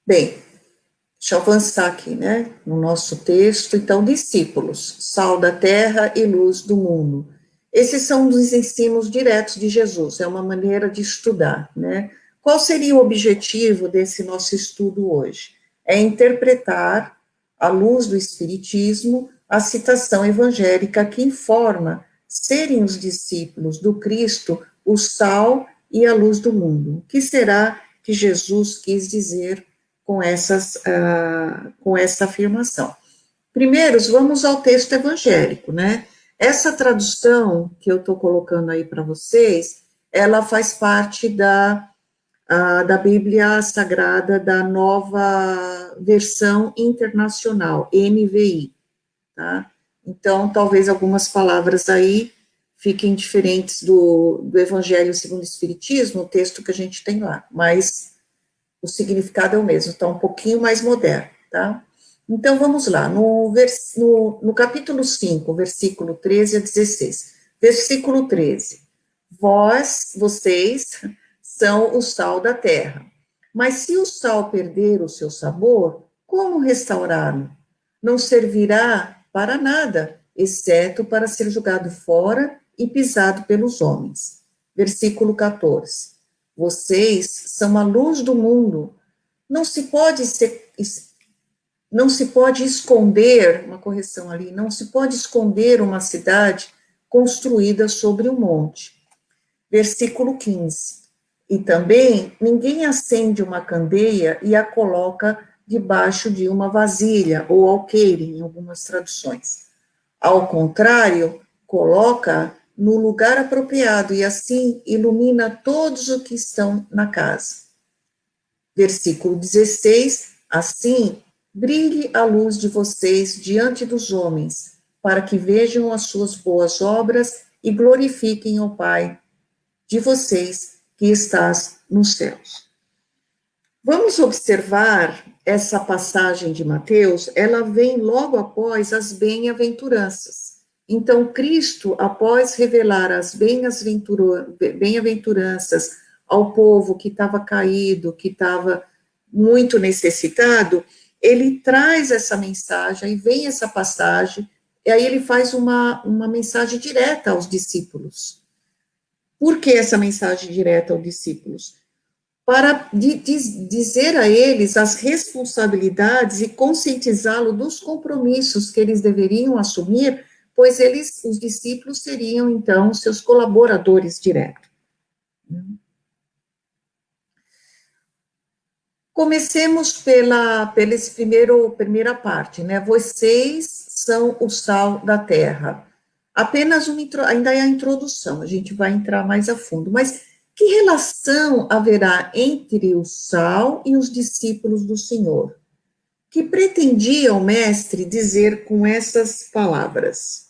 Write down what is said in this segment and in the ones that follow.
Bem, deixa eu avançar aqui, né, no nosso texto. Então, discípulos, sal da terra e luz do mundo. Esses são os ensinos diretos de Jesus, é uma maneira de estudar, né? Qual seria o objetivo desse nosso estudo hoje? É interpretar, à luz do Espiritismo, a citação evangélica que informa serem os discípulos do Cristo o sal e a luz do mundo. O que será que Jesus quis dizer com essa afirmação? Primeiro, vamos ao texto evangélico, né? Essa tradução que eu estou colocando aí para vocês, ela faz parte da Bíblia Sagrada da Nova Versão Internacional, NVI, tá? Então, talvez algumas palavras aí fiquem diferentes do Evangelho segundo o Espiritismo, o texto que a gente tem lá, mas o significado é o mesmo, está um pouquinho mais moderno, tá? Então, vamos lá, no capítulo 5, versículo 13 a 16. Versículo 13. Vocês, são o sal da terra. Mas se o sal perder o seu sabor, como restaurá-lo? Não servirá para nada, exceto para ser jogado fora e pisado pelos homens. Versículo 14. Vocês são a luz do mundo. Não se pode esconder, uma correção ali, não se pode esconder uma cidade construída sobre um monte. Versículo 15. E também ninguém acende uma candeia e a coloca debaixo de uma vasilha ou alqueire, em algumas traduções. Ao contrário, coloca no lugar apropriado e assim ilumina todos os que estão na casa. Versículo 16, assim, brilhe a luz de vocês diante dos homens, para que vejam as suas boas obras e glorifiquem o Pai de vocês que estás nos céus. Vamos observar essa passagem de Mateus, ela vem logo após as bem-aventuranças. Então, Cristo, após revelar as bem-aventuranças ao povo que estava caído, que estava muito necessitado, ele traz essa mensagem, e vem essa passagem, e aí ele faz uma mensagem direta aos discípulos. Por que essa mensagem direta aos discípulos? Para dizer a eles as responsabilidades e conscientizá-lo dos compromissos que eles deveriam assumir, pois os discípulos seriam, então, seus colaboradores diretos. Comecemos pela primeira parte, né? Vocês são o sal da terra. Apenas ainda é a introdução, a gente vai entrar mais a fundo, mas que relação haverá entre o sal e os discípulos do Senhor? Que pretendia o mestre dizer com essas palavras?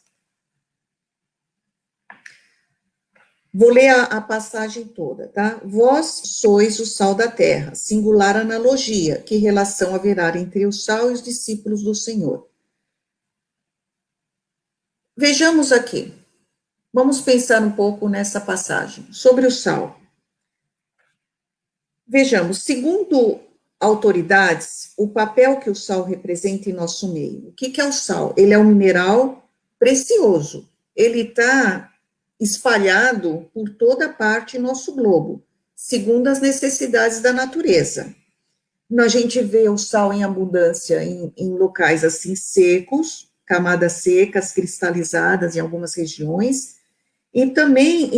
Vou ler a passagem toda, tá? Vós sois o sal da terra, singular analogia, que relação haverá entre o sal e os discípulos do Senhor? Vejamos aqui, vamos pensar um pouco nessa passagem, sobre o sal. Vejamos, segundo autoridades, o papel que o sal representa em nosso meio. O que é o sal? Ele é um mineral precioso, ele está espalhado por toda parte em nosso globo, segundo as necessidades da natureza. A gente vê o sal em abundância em locais assim secos, camadas secas, cristalizadas em algumas regiões, e também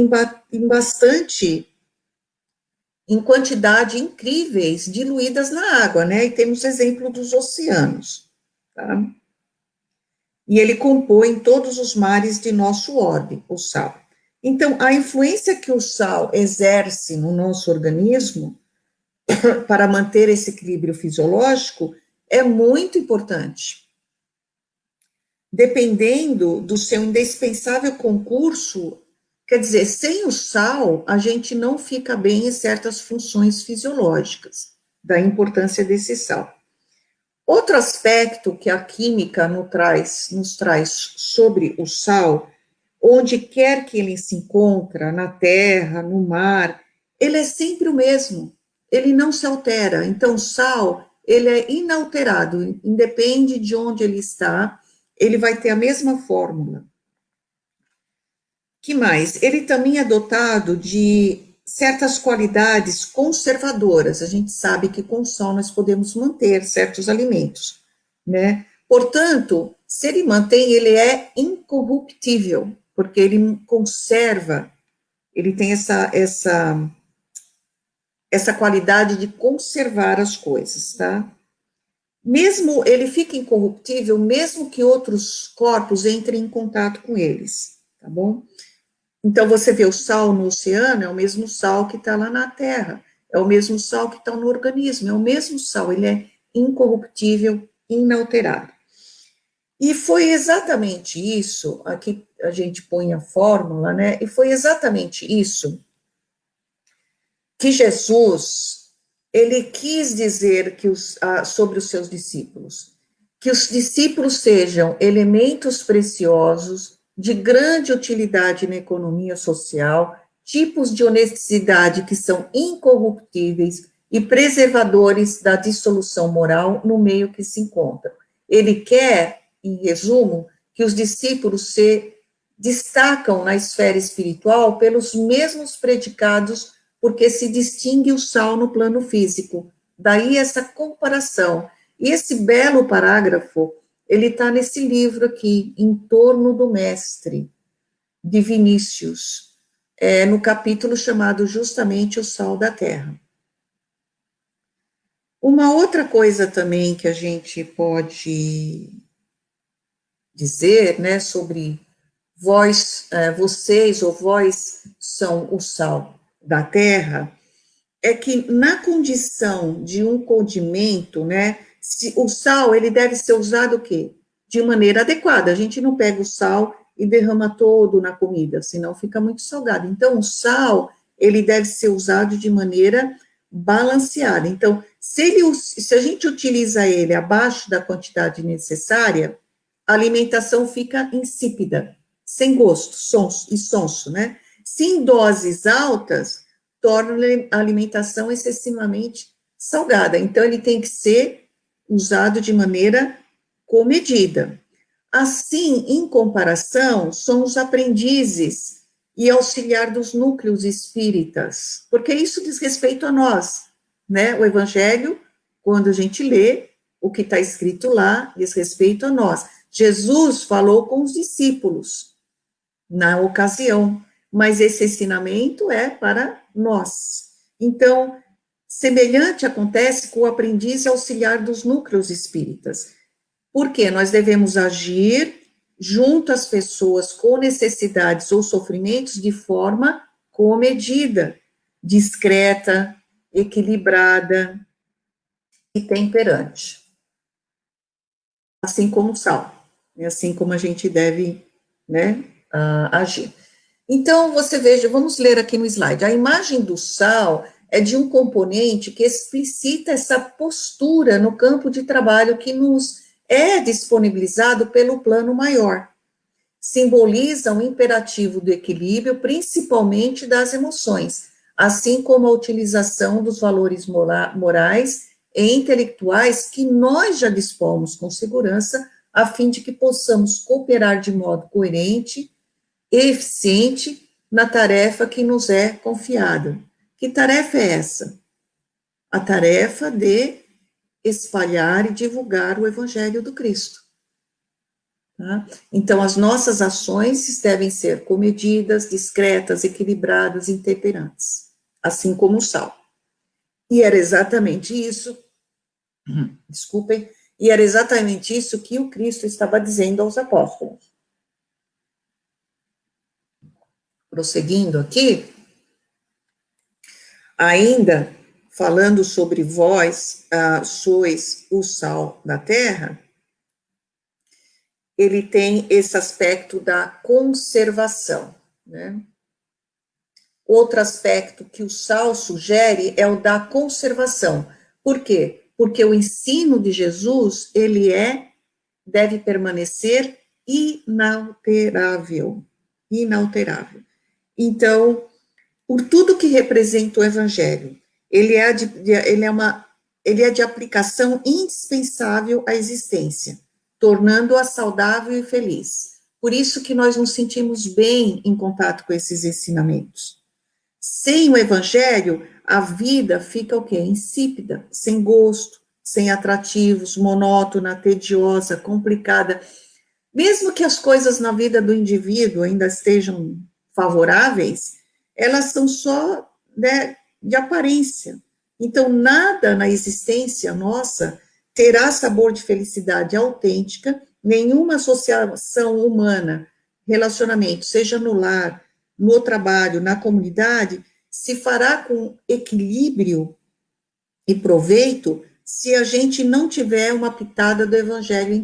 em quantidade incríveis diluídas na água, né? E temos exemplo dos oceanos, tá? E ele compõe todos os mares de nosso orbe, o sal. Então, a influência que o sal exerce no nosso organismo para manter esse equilíbrio fisiológico é muito importante. Dependendo do seu indispensável concurso, quer dizer, sem o sal, a gente não fica bem em certas funções fisiológicas, da importância desse sal. Outro aspecto que a química nos traz sobre o sal, onde quer que ele se encontra, na terra, no mar, ele é sempre o mesmo, ele não se altera. Então, o sal, ele é inalterado, independe de onde ele está, ele vai ter a mesma fórmula. Que mais? Ele também é dotado de certas qualidades conservadoras. A gente sabe que com o sal nós podemos manter certos alimentos, né? Portanto, se ele mantém, ele é incorruptível, porque ele conserva, ele tem essa qualidade de conservar as coisas, tá? Mesmo ele fica incorruptível, mesmo que outros corpos entrem em contato com eles, tá bom? Então, você vê o sal no oceano, é o mesmo sal que está lá na terra, é o mesmo sal que está no organismo, é o mesmo sal, ele é incorruptível, inalterado. E foi exatamente isso, aqui a gente põe a fórmula, né? E foi exatamente isso que Jesus, ele quis dizer sobre os seus discípulos, que os discípulos sejam elementos preciosos, de grande utilidade na economia social, tipos de honestidade que são incorruptíveis e preservadores da dissolução moral no meio que se encontram. Ele quer, em resumo, que os discípulos se destacam na esfera espiritual pelos mesmos predicados, porque se distingue o sal no plano físico. Daí essa comparação. E esse belo parágrafo, ele está nesse livro aqui, Em Torno do Mestre, de Vinícius, no capítulo chamado justamente O Sal da Terra. Uma outra coisa também que a gente pode dizer, né, sobre vocês ou vós são o sal da terra, é que na condição de um condimento, né, o sal, ele deve ser usado o quê? De maneira adequada. A gente não pega o sal e derrama todo na comida, senão fica muito salgado. Então, o sal, ele deve ser usado de maneira balanceada. Então, se a gente utiliza ele abaixo da quantidade necessária, a alimentação fica insípida, sem gosto, sonso, né? Se em doses altas, torna a alimentação excessivamente salgada. Então, ele tem que ser usado de maneira comedida. Assim, em comparação, são os aprendizes e auxiliar dos núcleos espíritas, porque isso diz respeito a nós, né? O Evangelho, quando a gente lê, o que está escrito lá, diz respeito a nós. Jesus falou com os discípulos na ocasião, mas esse ensinamento é para nós. Então, semelhante acontece com o aprendiz e auxiliar dos núcleos espíritas. Porque nós devemos agir junto às pessoas com necessidades ou sofrimentos de forma comedida, discreta, equilibrada e temperante. Assim como o sal, é assim como a gente deve, né, agir. Então, você veja, vamos ler aqui no slide, a imagem do sal é de um componente que explicita essa postura no campo de trabalho que nos é disponibilizado pelo plano maior. Simboliza um imperativo do equilíbrio, principalmente das emoções, assim como a utilização dos valores morais e intelectuais que nós já dispomos com segurança, a fim de que possamos cooperar de modo coerente e eficiente na tarefa que nos é confiada. Que tarefa é essa? A tarefa de espalhar e divulgar o Evangelho do Cristo. Tá? Então, as nossas ações devem ser comedidas, discretas, equilibradas e temperantes, assim como o sal. E era exatamente isso, desculpem, e era exatamente isso que o Cristo estava dizendo aos apóstolos. Prosseguindo aqui, ainda falando sobre vós, sois o sal da terra, ele tem esse aspecto da conservação, né? Outro aspecto que o sal sugere é o da conservação. Por quê? Porque o ensino de Jesus, ele deve permanecer inalterável. Inalterável. Então, por tudo que representa o Evangelho, ele é ele é de aplicação indispensável à existência, tornando-a saudável e feliz. Por isso que nós nos sentimos bem em contato com esses ensinamentos. Sem o evangelho, a vida fica o quê? Insípida, sem gosto, sem atrativos, monótona, tediosa, complicada. Mesmo que as coisas na vida do indivíduo ainda estejam favoráveis, elas são só, né, de aparência. Então, nada na existência nossa terá sabor de felicidade autêntica, nenhuma associação humana, relacionamento, seja no lar, no trabalho, na comunidade, se fará com equilíbrio e proveito se a gente não tiver uma pitada do evangelho em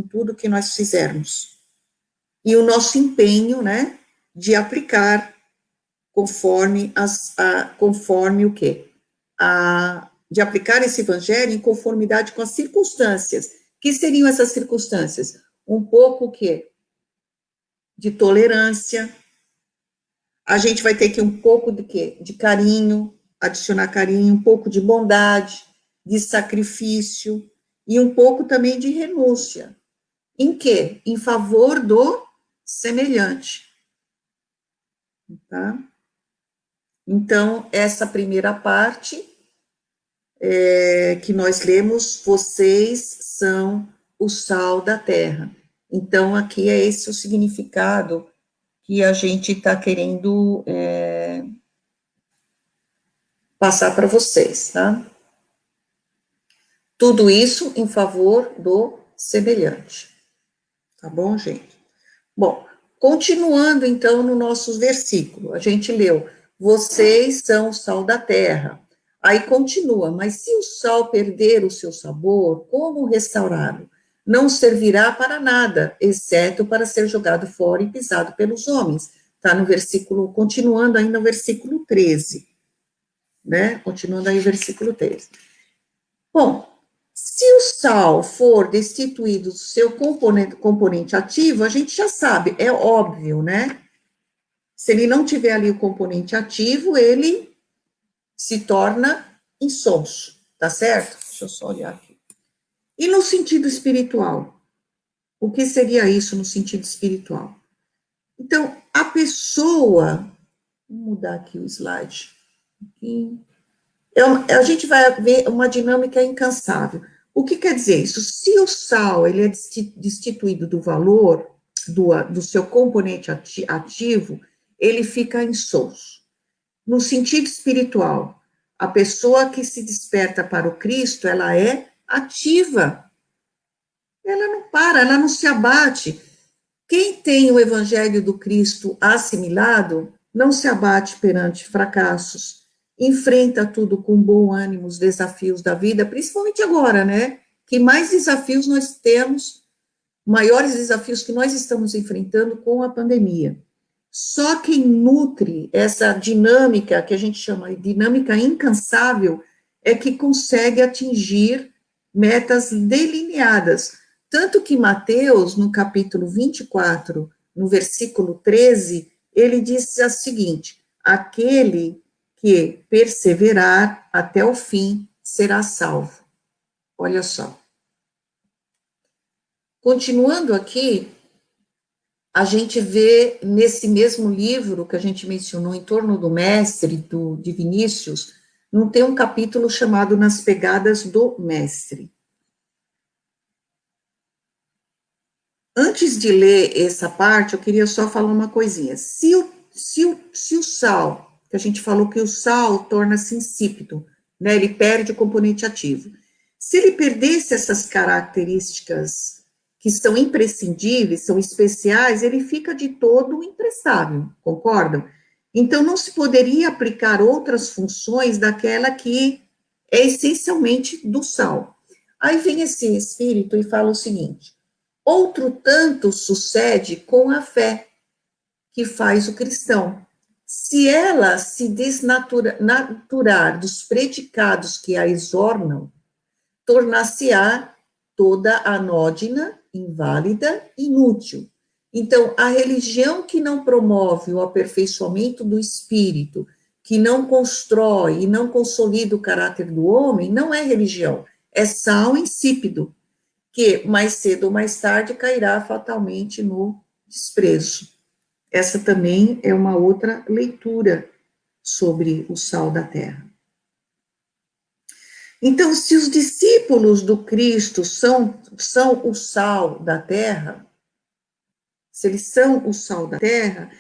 tudo que nós fizermos. E o nosso empenho, né, de aplicar conforme conforme o quê? De aplicar esse evangelho em conformidade com as circunstâncias. Que seriam essas circunstâncias? Um pouco o quê? De tolerância. A gente vai ter que um pouco de quê? De carinho, adicionar carinho, um pouco de bondade, de sacrifício, e um pouco também de renúncia. Em quê? Em favor do semelhante. Tá? Então, essa primeira parte que nós lemos, vocês são o sal da terra. Então, aqui é esse o significado que a gente está querendo passar para vocês, tá? Tudo isso em favor do semelhante. Tá bom, gente? Bom, continuando então no nosso versículo, a gente leu, vocês são o sal da terra. Aí continua, mas se o sal perder o seu sabor, como restaurá-lo? Não servirá para nada, exceto para ser jogado fora e pisado pelos homens. Está no versículo, continuando ainda no versículo 13, né? Continuando aí o versículo 13. Bom, se o sal for destituído do seu componente ativo, a gente já sabe, é óbvio, né? Se ele não tiver ali o componente ativo, ele se torna insonso, tá certo? Deixa eu só olhar aqui. E no sentido espiritual? O que seria isso no sentido espiritual? Então, a pessoa, vou mudar aqui o slide. A gente vai ver uma dinâmica incansável. O que quer dizer isso? Se o sal ele é destituído do valor do seu componente ativo, ele fica insonso. No sentido espiritual, a pessoa que se desperta para o Cristo, ela é ativa. Ela não para, ela não se abate. Quem tem o evangelho do Cristo assimilado, não se abate perante fracassos, enfrenta tudo com bom ânimo, os desafios da vida, principalmente agora, né? Que mais desafios nós temos, maiores desafios que nós estamos enfrentando com a pandemia. Só quem nutre essa dinâmica, que a gente chama de dinâmica incansável, é que consegue atingir metas delineadas. Tanto que Mateus, no capítulo 24, no versículo 13, ele diz o seguinte: aquele que perseverar até o fim será salvo. Olha só. Continuando aqui, a gente vê nesse mesmo livro que a gente mencionou, Em Torno do Mestre, de Vinícius, não tem um capítulo chamado Nas Pegadas do Mestre. Antes de ler essa parte, eu queria só falar uma coisinha. Se o sal, que a gente falou que o sal torna-se insípido, né, ele perde o componente ativo. Se ele perdesse essas características que são imprescindíveis, são especiais, ele fica de todo imprestável, concordam? Então, não se poderia aplicar outras funções daquela que é essencialmente do sal. Aí vem esse espírito e fala o seguinte: outro tanto sucede com a fé que faz o cristão. Se ela se desnaturar dos predicados que a exornam, tornar-se-á toda anódina, inválida, inútil. Então, a religião que não promove o aperfeiçoamento do espírito, que não constrói e não consolida o caráter do homem, não é religião, é sal insípido, que mais cedo ou mais tarde cairá fatalmente no desprezo. Essa também é uma outra leitura sobre o sal da terra. Então, se os discípulos do Cristo são o sal da terra, se eles são o sal da terra,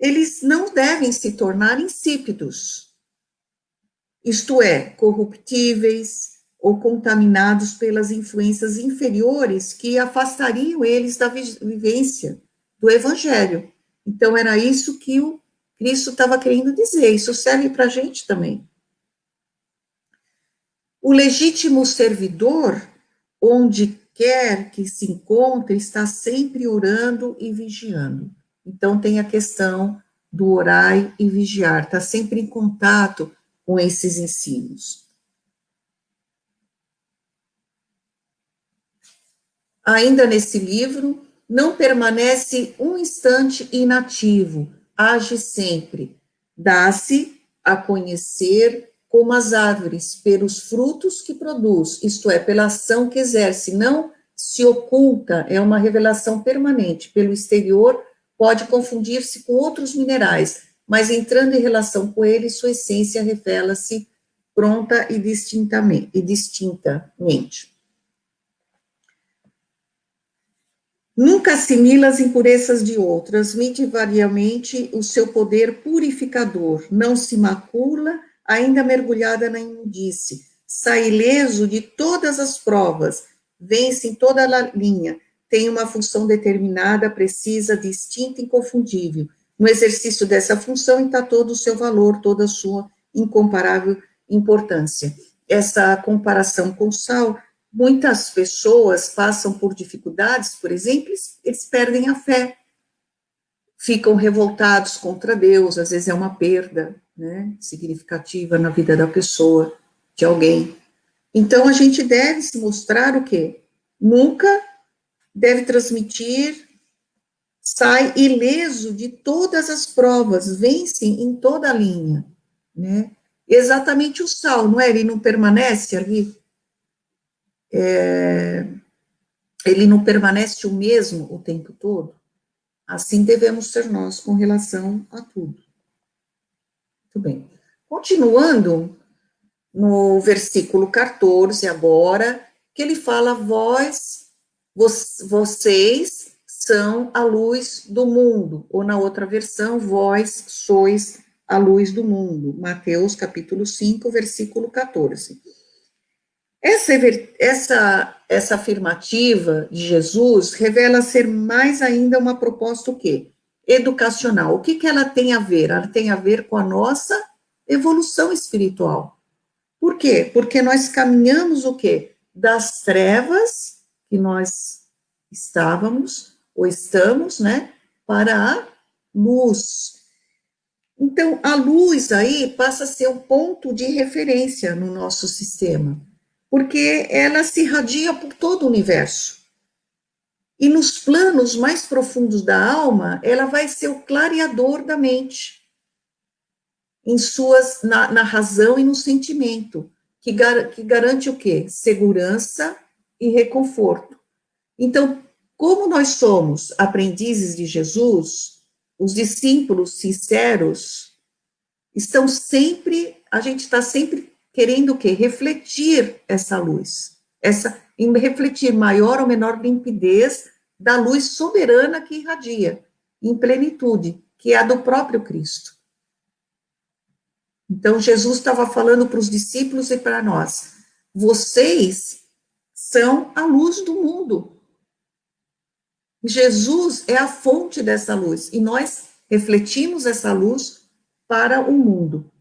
eles não devem se tornar insípidos, isto é, corruptíveis ou contaminados pelas influências inferiores que afastariam eles da vivência do Evangelho. Então, era isso que o Cristo estava querendo dizer, isso serve para a gente também. O legítimo servidor, onde quer que se encontre, está sempre orando e vigiando. Então, tem a questão do orar e vigiar, está sempre em contato com esses ensinos. Ainda nesse livro, não permanece um instante inativo, age sempre, dá-se a conhecer como as árvores, pelos frutos que produz, isto é, pela ação que exerce, não se oculta, é uma revelação permanente. Pelo exterior, pode confundir-se com outros minerais, mas entrando em relação com ele, sua essência revela-se pronta e distintamente. Nunca assimila as impurezas de outras, transmite variamente o seu poder purificador, não se macula, ainda mergulhada na imundície, sai ileso de todas as provas, vence em toda a linha, tem uma função determinada, precisa, distinta e inconfundível. No exercício dessa função está todo o seu valor, toda a sua incomparável importância. Essa comparação com o sal, muitas pessoas passam por dificuldades, por exemplo, eles perdem a fé, ficam revoltados contra Deus, às vezes é uma perda, né, significativa na vida da pessoa, de alguém. Então, a gente deve se mostrar o quê? Nunca deve transmitir, sai ileso de todas as provas, vence em toda a linha, né? Exatamente o sal, não é? Ele não permanece ali, ele não permanece o mesmo o tempo todo. Assim devemos ser nós com relação a tudo. Muito bem. Continuando no versículo 14 agora, que ele fala, vocês são a luz do mundo, ou na outra versão, vós sois a luz do mundo. Mateus capítulo 5, versículo 14. Essa afirmativa de Jesus revela ser mais ainda uma proposta o quê? Educacional. O que ela tem a ver? Ela tem a ver com a nossa evolução espiritual. Por quê? Porque nós caminhamos o quê? Das trevas que nós estávamos, ou estamos, né, para a luz. Então, a luz aí passa a ser um ponto de referência no nosso sistema, porque ela se irradia por todo o universo. E nos planos mais profundos da alma, ela vai ser o clareador da mente, na razão e no sentimento, que garante o quê? Segurança e reconforto. Então, como nós somos aprendizes de Jesus, os discípulos sinceros estão sempre, a gente está sempre querendo o quê? Refletir essa luz, refletir maior ou menor limpidez da luz soberana que irradia, em plenitude, que é a do próprio Cristo. Então, Jesus estava falando para os discípulos e para nós, vocês são a luz do mundo. Jesus é a fonte dessa luz, e nós refletimos essa luz para o mundo.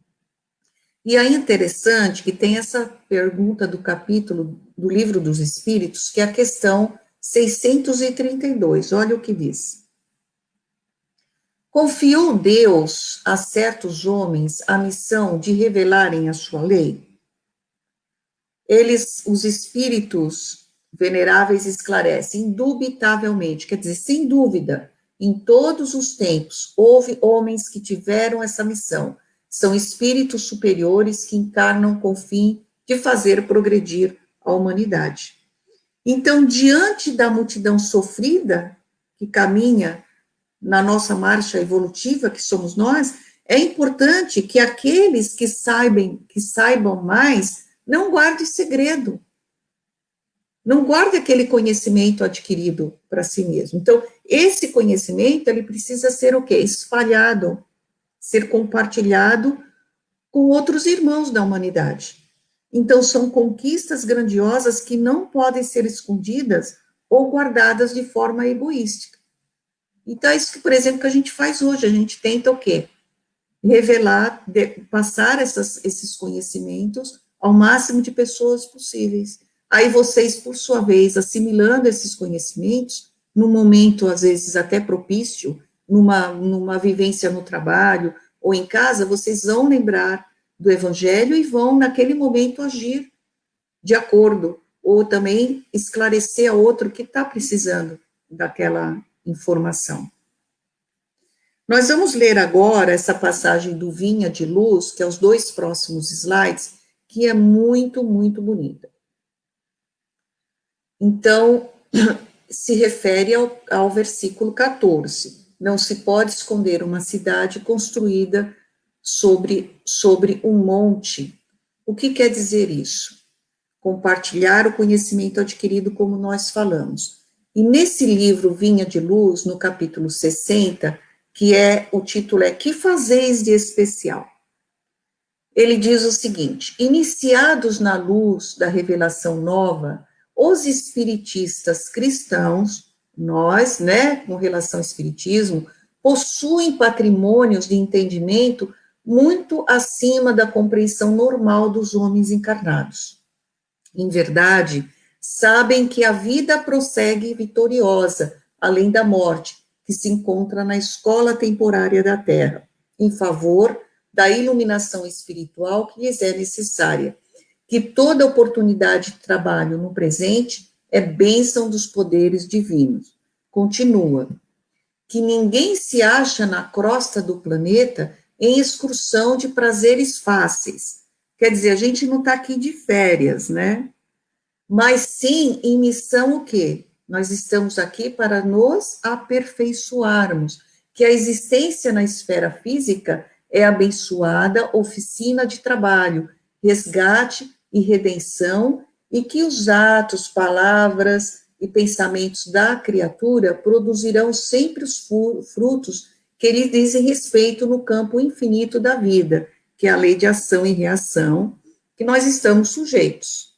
E é interessante que tem essa pergunta do capítulo do Livro dos Espíritos, que é a questão 632, olha o que diz. Confiou Deus a certos homens a missão de revelarem a sua lei? Os espíritos veneráveis esclarecem, indubitavelmente, quer dizer, sem dúvida, em todos os tempos, houve homens que tiveram essa missão, São espíritos superiores que encarnam com o fim de fazer progredir a humanidade. Então, diante da multidão sofrida que caminha na nossa marcha evolutiva, que somos nós, é importante que aqueles que saibam mais, não guardem segredo. Não guarde aquele conhecimento adquirido para si mesmo. Então, esse conhecimento, ele precisa ser o quê? Espalhado, ser compartilhado com outros irmãos da humanidade. Então, são conquistas grandiosas que não podem ser escondidas ou guardadas de forma egoística. Então, é isso que, por exemplo, que a gente faz hoje. A gente tenta o quê? Revelar, passar esses conhecimentos ao máximo de pessoas possíveis. Aí vocês, por sua vez, assimilando esses conhecimentos, num momento, às vezes, até propício, numa vivência no trabalho ou em casa, vocês vão lembrar do Evangelho e vão, naquele momento, agir de acordo, ou também esclarecer a outro que está precisando daquela informação. Nós vamos ler agora essa passagem do Vinha de Luz, que é os 2 próximos slides, que é muito, muito bonita. Então, se refere ao versículo 14. Não se pode esconder uma cidade construída sobre um monte. O que quer dizer isso? Compartilhar o conhecimento adquirido, como nós falamos. E nesse livro, Vinha de Luz, no capítulo 60, o título é Que Fazeis de Especial? Ele diz o seguinte: iniciados na luz da revelação nova, os espiritistas cristãos, nós, com relação ao espiritismo, possuem patrimônios de entendimento muito acima da compreensão normal dos homens encarnados. Em verdade, sabem que a vida prossegue vitoriosa, além da morte, que se encontra na escola temporária da Terra, em favor da iluminação espiritual que lhes é necessária, que toda oportunidade de trabalho no presente é bênção dos poderes divinos. Continua, que ninguém se acha na crosta do planeta em excursão de prazeres fáceis. Quer dizer, a gente não está aqui de férias, Mas sim em missão o quê? Nós estamos aqui para nos aperfeiçoarmos, que a existência na esfera física é abençoada oficina de trabalho, resgate e redenção, e que os atos, palavras e pensamentos da criatura produzirão sempre os frutos que lhe dizem respeito no campo infinito da vida, que é a lei de ação e reação, que nós estamos sujeitos,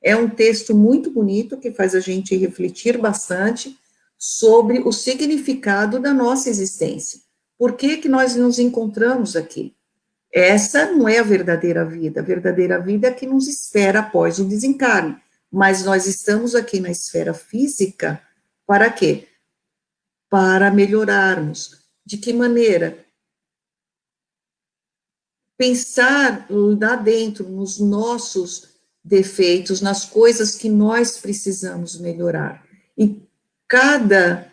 É um texto muito bonito que faz a gente refletir bastante sobre o significado da nossa existência. Por que nós nos encontramos aqui? Essa não é a verdadeira vida é a que nos espera após o desencarne, mas nós estamos aqui na esfera física para quê? Para melhorarmos. De que maneira? Pensar lá dentro, nos nossos defeitos, nas coisas que nós precisamos melhorar. E cada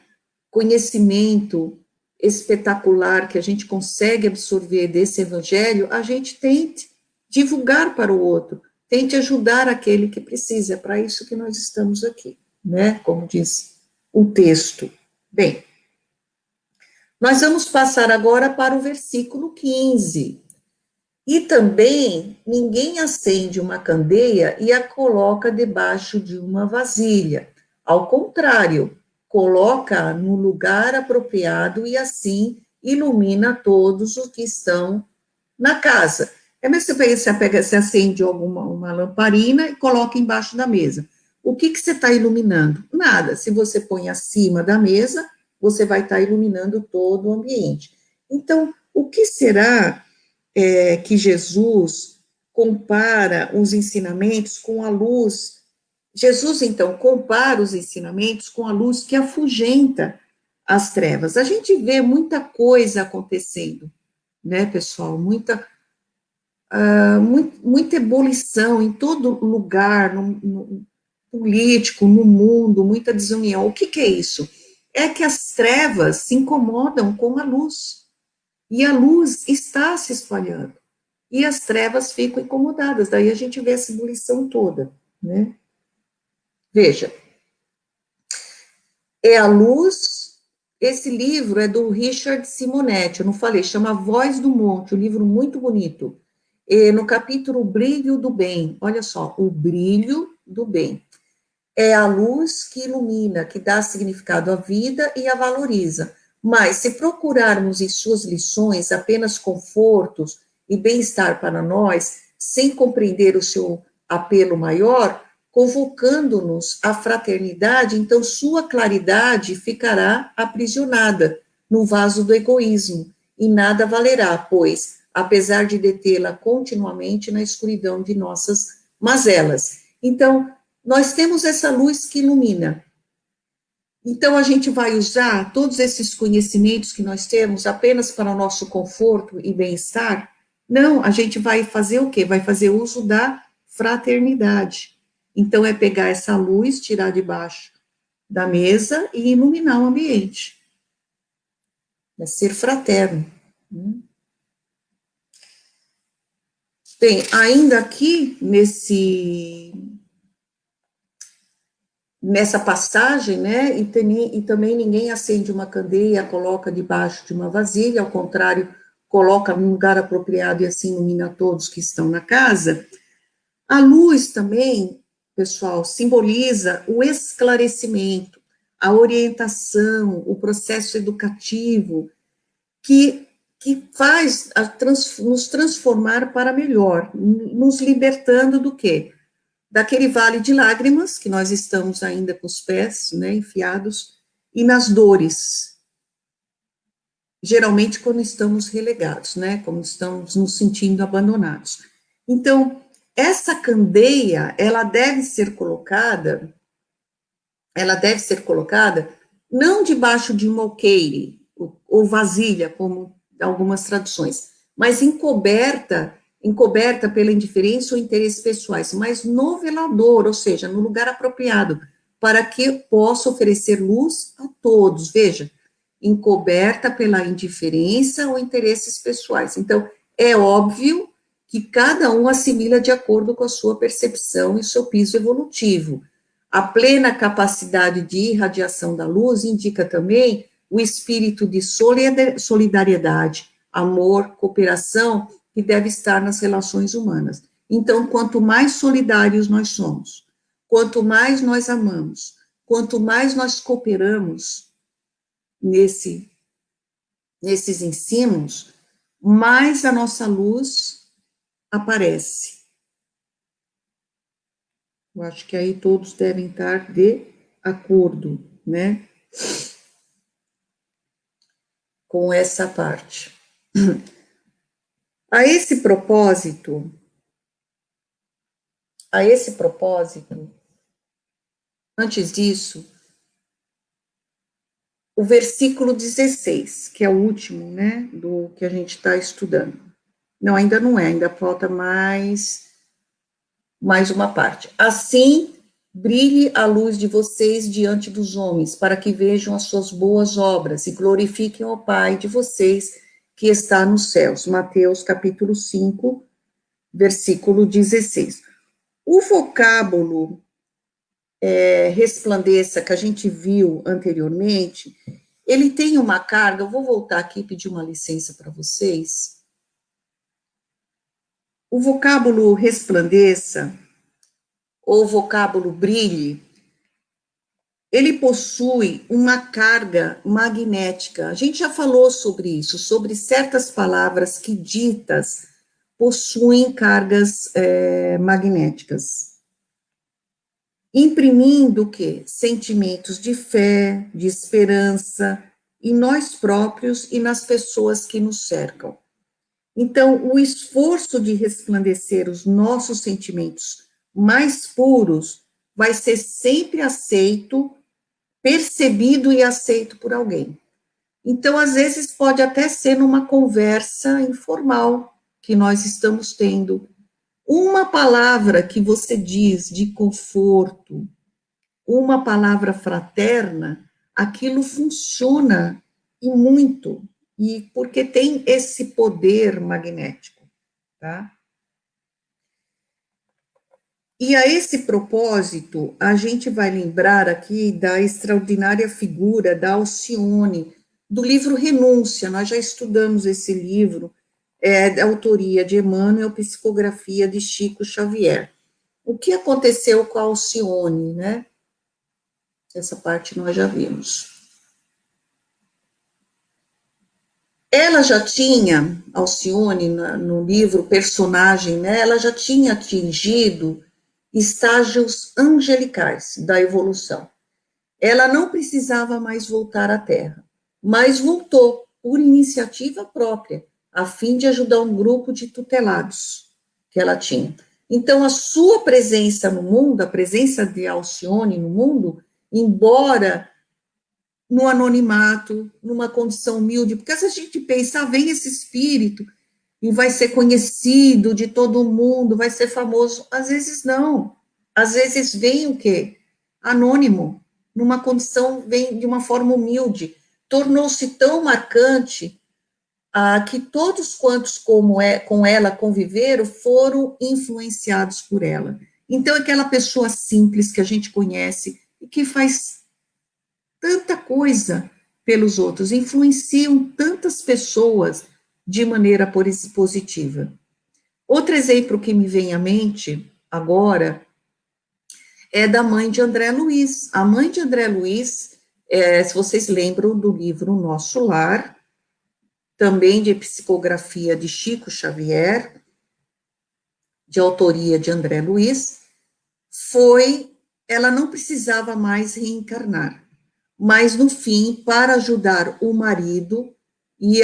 conhecimento espetacular que a gente consegue absorver desse evangelho, a gente tente divulgar para o outro, tente ajudar aquele que precisa. É para isso que nós estamos aqui, Como diz o texto. Bem, nós vamos passar agora para o versículo 15. E também, ninguém acende uma candeia e a coloca debaixo de uma vasilha. Ao contrário, coloca no lugar apropriado e assim ilumina todos os que estão na casa. É mesmo você acende uma lamparina e coloca embaixo da mesa. O que você está iluminando? Nada. Se você põe acima da mesa, você vai estar iluminando todo o ambiente. Então, o que será que Jesus compara os ensinamentos com a luz? Jesus, então, compara os ensinamentos com a luz que afugenta as trevas. A gente vê muita coisa acontecendo, pessoal? Muita ebulição em todo lugar, no político, no mundo, muita desunião. O que é isso? É que as trevas se incomodam com a luz. e a luz está se espalhando, e as trevas ficam incomodadas, daí a gente vê essa ebulição toda, né? Veja, é a luz, esse livro é do Richard Simonetti, eu não falei, chama Voz do Monte, um livro muito bonito, e no capítulo Brilho do Bem, olha só, o brilho do bem, é a luz que ilumina, que dá significado à vida e a valoriza. Mas se procurarmos em suas lições apenas confortos e bem-estar para nós, sem compreender o seu apelo maior, convocando-nos à fraternidade, então sua claridade ficará aprisionada no vaso do egoísmo e nada valerá, pois, apesar de detê-la continuamente na escuridão de nossas mazelas. Então, nós temos essa luz que ilumina. Então, a gente vai usar todos esses conhecimentos que nós temos apenas para o nosso conforto e bem-estar? Não, a gente vai fazer o quê? Vai fazer uso da fraternidade. Então, é pegar essa luz, tirar debaixo da mesa e iluminar o ambiente. É ser fraterno. Bem, ainda aqui nessa passagem, né, e também ninguém acende uma candeia, coloca debaixo de uma vasilha, ao contrário, coloca num lugar apropriado e assim ilumina todos que estão na casa. A luz também, pessoal, simboliza o esclarecimento, a orientação, o processo educativo, que faz nos transformar para melhor, nos libertando do quê? Daquele vale de lágrimas, que nós estamos ainda com os pés, né, enfiados, e nas dores, geralmente quando estamos relegados, né, quando estamos nos sentindo abandonados. Então, essa candeia, ela deve ser colocada não debaixo de um alqueire, ou vasilha, como algumas traduções, mas encoberta pela indiferença ou interesses pessoais, mas no velador, ou seja, no lugar apropriado, para que possa oferecer luz a todos. Veja, encoberta pela indiferença ou interesses pessoais. Então, é óbvio que cada um assimila de acordo com a sua percepção e seu piso evolutivo. A plena capacidade de irradiação da luz indica também o espírito de solidariedade, amor, cooperação, que deve estar nas relações humanas. Então, quanto mais solidários nós somos, quanto mais nós amamos, quanto mais nós cooperamos nesses ensinos, mais a nossa luz aparece. Eu acho que aí todos devem estar de acordo, né, com essa parte. A esse propósito, antes disso, o versículo 16, que é o último, né, do que a gente está estudando. Não, ainda não é, ainda falta mais uma parte. Assim, brilhe a luz de vocês diante dos homens, para que vejam as suas boas obras e glorifiquem o Pai de vocês que está nos céus. Mateus capítulo 5, versículo 16. O vocábulo resplandeça, que a gente viu anteriormente, ele tem uma carga, eu vou voltar aqui e pedir uma licença para vocês. O vocábulo resplandeça, ou vocábulo brilhe, ele possui uma carga magnética. A gente já falou sobre isso, sobre certas palavras que ditas possuem cargas magnéticas, imprimindo o quê? Sentimentos de fé, de esperança, em nós próprios e nas pessoas que nos cercam. Então, o esforço de resplandecer os nossos sentimentos mais puros vai ser sempre aceito, percebido e aceito por alguém. Então, às vezes, pode até ser numa conversa informal que nós estamos tendo. Uma palavra que você diz de conforto, uma palavra fraterna, aquilo funciona e muito e porque tem esse poder magnético, tá? E a esse propósito, a gente vai lembrar aqui da extraordinária figura da Alcione, do livro Renúncia. Nós já estudamos esse livro, da autoria de Emmanuel, psicografia de Chico Xavier. O que aconteceu com a Alcione, né? Essa parte nós já vimos. Ela já tinha, Alcione, no livro Personagem, né? Ela já tinha atingido estágios angelicais da evolução. Ela não precisava mais voltar à Terra, mas voltou por iniciativa própria, a fim de ajudar um grupo de tutelados que ela tinha. Então, a sua presença no mundo, a presença de Alcione no mundo, embora no anonimato, numa condição humilde, porque se a gente pensa, vem esse espírito e vai ser conhecido de todo mundo, vai ser famoso, às vezes não. Às vezes vem o quê? Anônimo, numa condição, vem de uma forma humilde. Tornou-se tão marcante que todos quantos com ela conviveram foram influenciados por ela. Então, aquela pessoa simples que a gente conhece e que faz tanta coisa pelos outros, influenciam tantas pessoas de maneira positiva. Outro exemplo que me vem à mente agora é da mãe de André Luiz. A mãe de André Luiz, se vocês lembram do livro Nosso Lar, também de psicografia de Chico Xavier, de autoria de André Luiz, ela não precisava mais reencarnar, mas no fim, para ajudar o marido e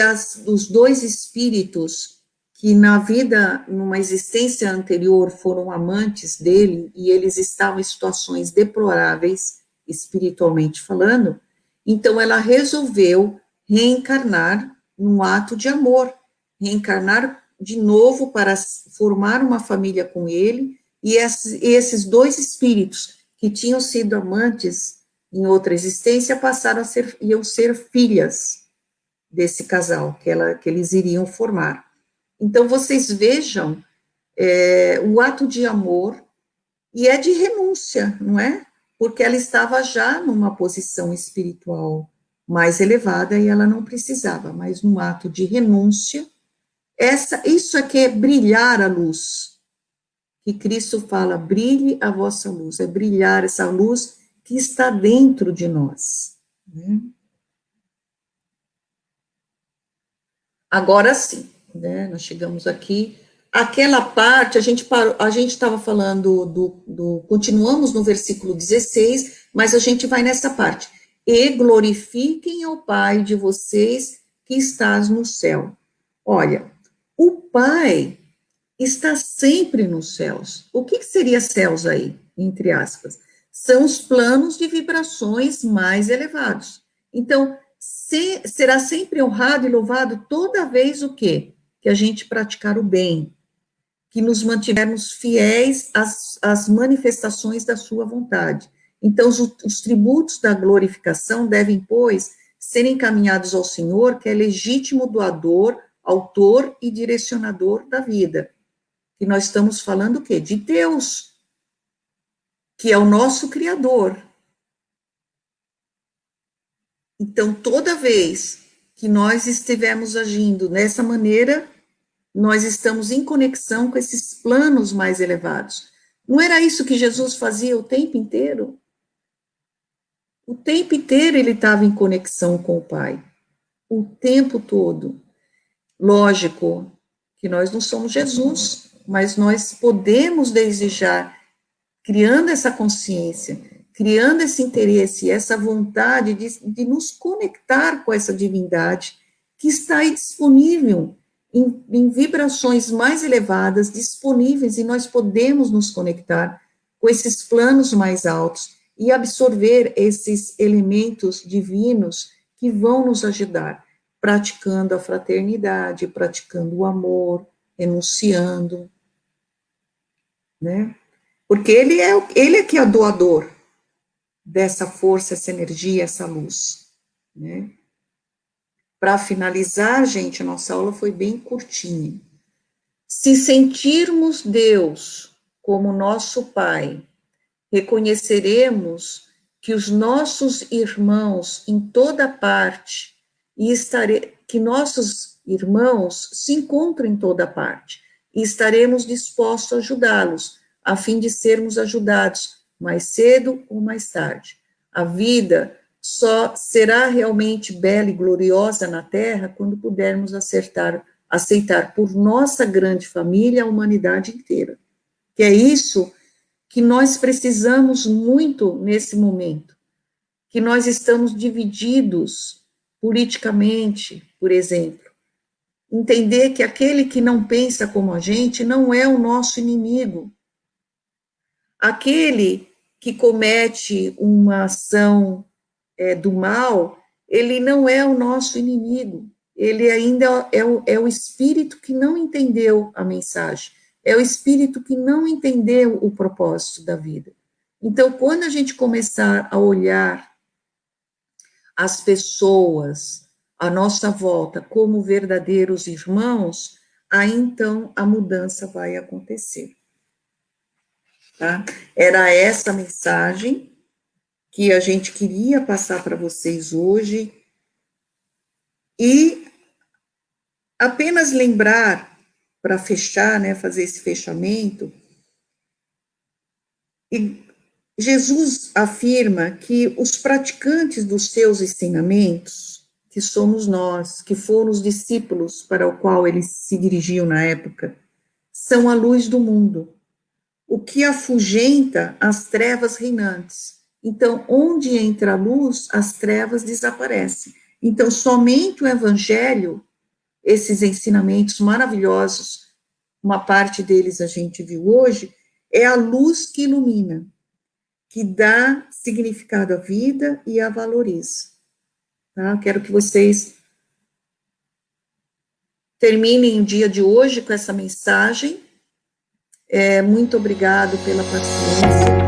os dois espíritos que na vida, numa existência anterior, foram amantes dele e eles estavam em situações deploráveis, espiritualmente falando, então ela resolveu reencarnar num ato de amor, reencarnar de novo para formar uma família com ele, e esses dois espíritos que tinham sido amantes em outra existência iam ser filhas desse casal que eles iriam formar. Então, vocês vejam o ato de amor, e é de renúncia, não é? Porque ela estava já numa posição espiritual mais elevada e ela não precisava, mas num ato de renúncia, isso aqui é brilhar a luz, que Cristo fala, brilhe a vossa luz, é brilhar essa luz que está dentro de nós. Né? Agora sim, né, nós chegamos aqui, aquela parte, a gente estava falando continuamos no versículo 16, mas a gente vai nessa parte, e glorifiquem ao Pai de vocês que estás no céu. Olha, o Pai está sempre nos céus. O que seria céus aí, entre aspas? São os planos de vibrações mais elevados. Então, será sempre honrado e louvado toda vez o quê? Que a gente praticar o bem, que nos mantivermos fiéis às manifestações da sua vontade. Então, os tributos da glorificação devem, pois, ser encaminhados ao Senhor, que é legítimo doador, autor e direcionador da vida. Que nós estamos falando o quê? De Deus, que é o nosso Criador. Então, toda vez que nós estivermos agindo dessa maneira, nós estamos em conexão com esses planos mais elevados. Não era isso que Jesus fazia o tempo inteiro? O tempo inteiro ele estava em conexão com o Pai. O tempo todo. Lógico que nós não somos Jesus, mas nós podemos desejar, criando essa consciência, criando esse interesse, essa vontade de nos conectar com essa divindade que está aí disponível, em vibrações mais elevadas, disponíveis, e nós podemos nos conectar com esses planos mais altos e absorver esses elementos divinos que vão nos ajudar, praticando a fraternidade, praticando o amor, renunciando, né? Porque ele é que é o doador dessa força, essa energia, essa luz, né? para finalizar, gente, a nossa aula foi bem curtinha. Se sentirmos Deus como nosso Pai, reconheceremos que os nossos irmãos em toda parte, que nossos irmãos se encontram em toda parte, e estaremos dispostos a ajudá-los, a fim de sermos ajudados, mais cedo ou mais tarde. A vida só será realmente bela e gloriosa na Terra quando pudermos aceitar por nossa grande família a humanidade inteira. Que é isso que nós precisamos muito nesse momento, que nós estamos divididos politicamente, por exemplo. Entender que aquele que não pensa como a gente não é o nosso inimigo. Aquele que comete uma ação do mal, ele não é o nosso inimigo. Ele ainda é o espírito que não entendeu a mensagem. É o espírito que não entendeu o propósito da vida. Então, quando a gente começar a olhar as pessoas à nossa volta como verdadeiros irmãos, aí então a mudança vai acontecer. Tá? Era essa mensagem que a gente queria passar para vocês hoje. E apenas lembrar, para fechar, né, fazer esse fechamento, e Jesus afirma que os praticantes dos seus ensinamentos, que somos nós, que foram os discípulos para o qual eles se dirigiam na época, são a luz do mundo, o que afugenta as trevas reinantes. Então, onde entra a luz, as trevas desaparecem. Então, somente o Evangelho, esses ensinamentos maravilhosos, uma parte deles a gente viu hoje, é a luz que ilumina, que dá significado à vida e a valoriza. Tá? Quero que vocês terminem o dia de hoje com essa mensagem. Muito obrigado pela paciência.